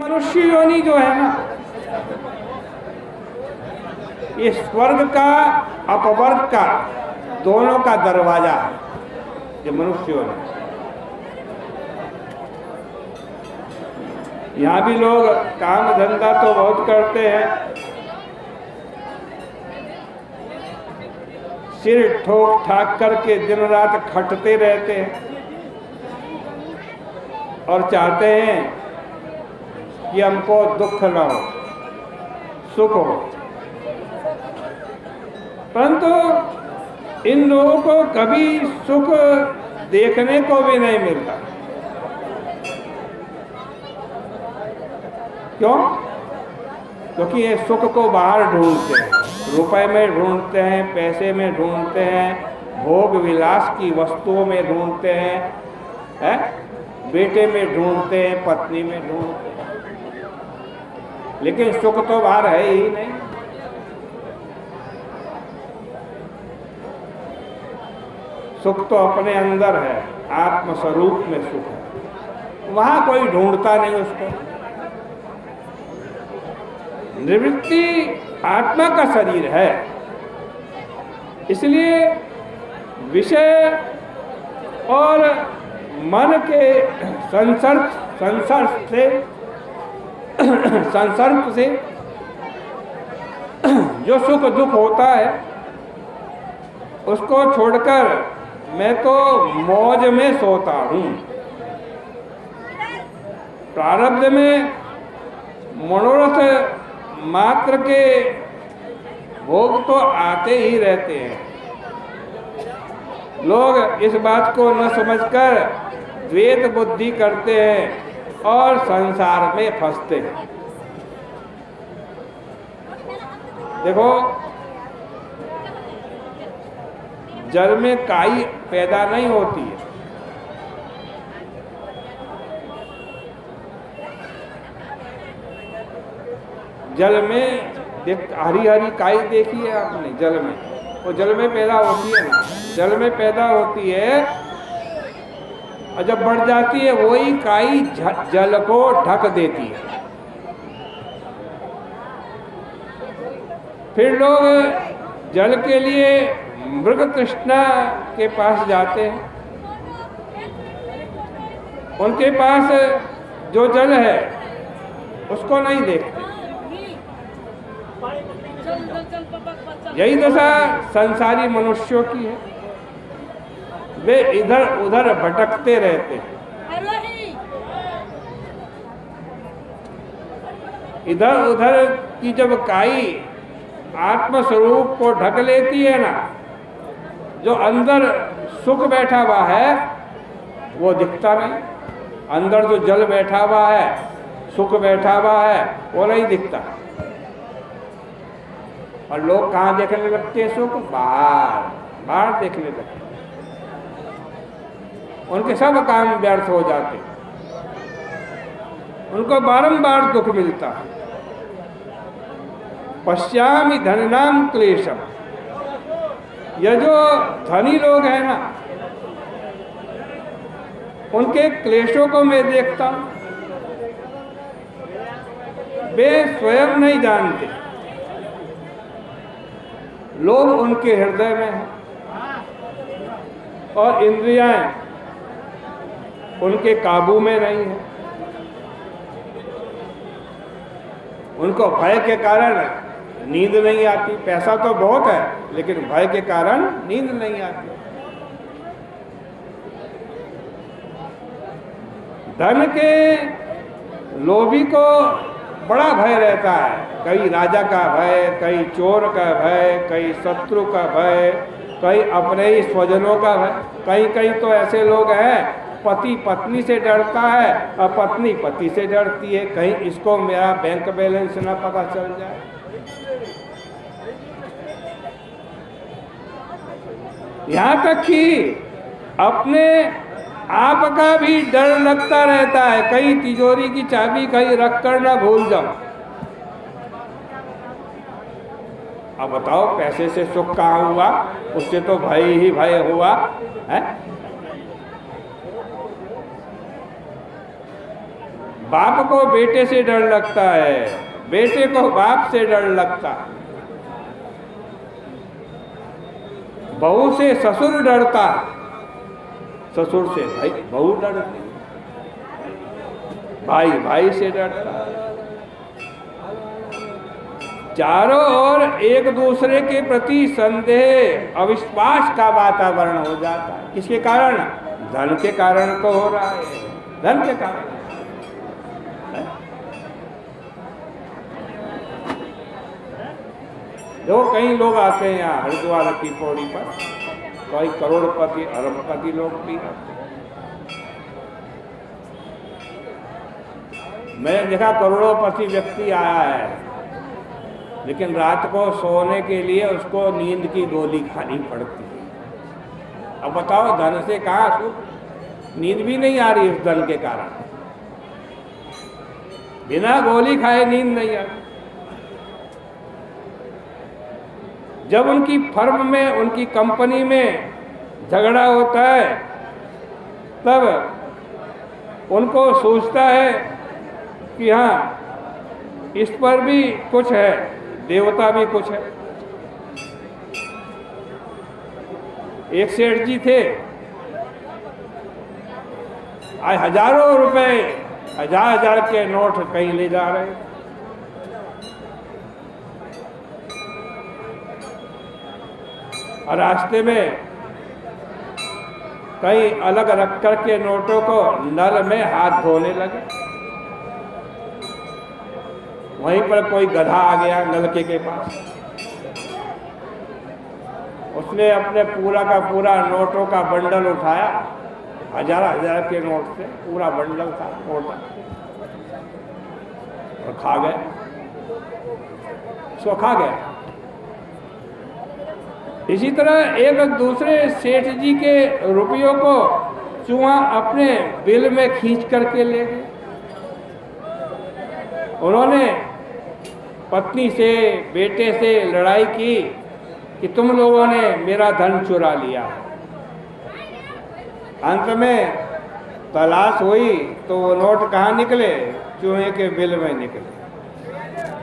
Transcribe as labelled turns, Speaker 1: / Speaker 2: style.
Speaker 1: मनुष्य योनि जो है ना, ये स्वर्ग का अपवर्ग का दोनों का दरवाजा है। ये मनुष्य योनि, यहाँ भी लोग काम धंधा तो बहुत करते हैं, सिर ठोक ठाक करके दिन रात खटते रहते हैं और चाहते हैं कि हमको दुख न हो, सुख हो। परंतु इन लोगों को कभी सुख देखने को भी नहीं मिलता। क्यों? क्योंकि ये सुख को बाहर ढूंढते हैं, रुपए में ढूंढते हैं, पैसे में ढूंढते हैं, भोग विलास की वस्तुओं में ढूंढते हैं, बेटे में ढूंढते हैं, पत्नी में ढूंढते हैं, लेकिन सुख तो बाहर है ही नहीं। सुख तो अपने अंदर है, आत्म स्वरूप में सुख है, वहां कोई ढूंढता नहीं उसको। निवृत्ति आत्मा का शरीर है, इसलिए विषय और मन के संसर्ग से जो सुख दुख होता है उसको छोड़कर मैं तो मौज में सोता हूँ। प्रारब्ध में मनोरथ मात्र के भोग तो आते ही रहते हैं। लोग इस बात को न समझकर द्वैत बुद्धि करते हैं और संसार में फंसते हैं। देखो, जल में काई पैदा नहीं होती है, जल में हरी हरी काई देखी है आपने? जल में, वो जल में पैदा होती है ना, जल में पैदा होती है और जब बढ़ जाती है वही काई जल को ढक देती है। फिर लोग जल के लिए मृग तृष्णा के पास जाते हैं, उनके पास जो जल है उसको नहीं देखते। यही दशा संसारी मनुष्यों की है, वे इधर उधर भटकते रहते हैं। इधर उधर की जब काई आत्मस्वरूप को ढक लेती है ना, जो अंदर सुख बैठा हुआ है वो दिखता नहीं। अंदर जो जल बैठा हुआ है, सुख बैठा हुआ है, वो नहीं दिखता। और लोग कहाँ देखने लगते हैं सुख? बाहर देखने लगते हैं। उनके सब काम व्यर्थ हो जाते, उनको बारंबार दुख मिलता है। पश्यामि धनिनाम क्लेशम, यह जो धनी लोग हैं ना, उनके क्लेशों को मैं देखता हूं। वे स्वयं नहीं जानते, लोग उनके हृदय में हैं और इंद्रियां उनके काबू में नहीं है। उनको भय के कारण नींद नहीं आती। पैसा तो बहुत है लेकिन भय के कारण नींद नहीं आती। धन के लोभी को बड़ा भय रहता है, कहीं राजा का भय, कहीं चोर का भय, कहीं शत्रु का भय, कहीं अपने ही स्वजनों का भय। कहीं कहीं तो ऐसे लोग हैं, पति पत्नी से डरता है और पत्नी पति से डरती है, कहीं इसको मेरा बैंक बैलेंस ना पता चल जाए। यहाँ तक कि अपने आप का भी डर लगता रहता है, कहीं तिजोरी की चाबी कहीं रख कर ना भूल जाओ। अब बताओ, पैसे से सुख कहाँ हुआ? उससे तो भय ही भय हुआ है। बाप को बेटे से डर लगता है, बेटे को बाप से डर लगता है, बहू से ससुर डरता, ससुर से भाई बहू डरती, भाई भाई से डरता। चारों ओर एक दूसरे के प्रति संदेह, अविश्वास का वातावरण हो जाता है। किसके कारण? धन के कारण तो हो रहा है, धन के कारण। जो कई लोग आते हैं यहाँ हरिद्वार की पौड़ी पर, कई करोड़पति अरबपति लोग भी आते हैं। मैंने देखा करोड़पति व्यक्ति आया है, लेकिन रात को सोने के लिए उसको नींद की गोली खानी पड़ती है। अब बताओ धन से कहाँ सुख? नींद भी नहीं आ रही उस धन के कारण, बिना गोली खाए नींद नहीं आ रही। जब उनकी फर्म में, उनकी कंपनी में झगड़ा होता है, तब उनको सोचता है कि हाँ इस पर भी कुछ है, देवता भी कुछ है। एक सेठ जी थे, आज हजारों रुपए, हजार के नोट कहीं ले जा रहे हैं। और रास्ते में कई अलग रख कर के नोटों को नल में हाथ धोने लगे। वहीं पर कोई गधा आ गया नलके के पास, उसने अपने पूरा का पूरा नोटों का बंडल उठाया, हजार के नोट से पूरा बंडल था नोट, और खा गया, उसको खा गया। इसी तरह एक दूसरे सेठ जी के रुपयों को चूहा अपने बिल में खींच करके ले गए। उन्होंने पत्नी से, बेटे से लड़ाई की कि तुम लोगों ने मेरा धन चुरा लिया। अंत में तलाश हुई तो वो नोट कहाँ निकले? चूहे के बिल में निकले।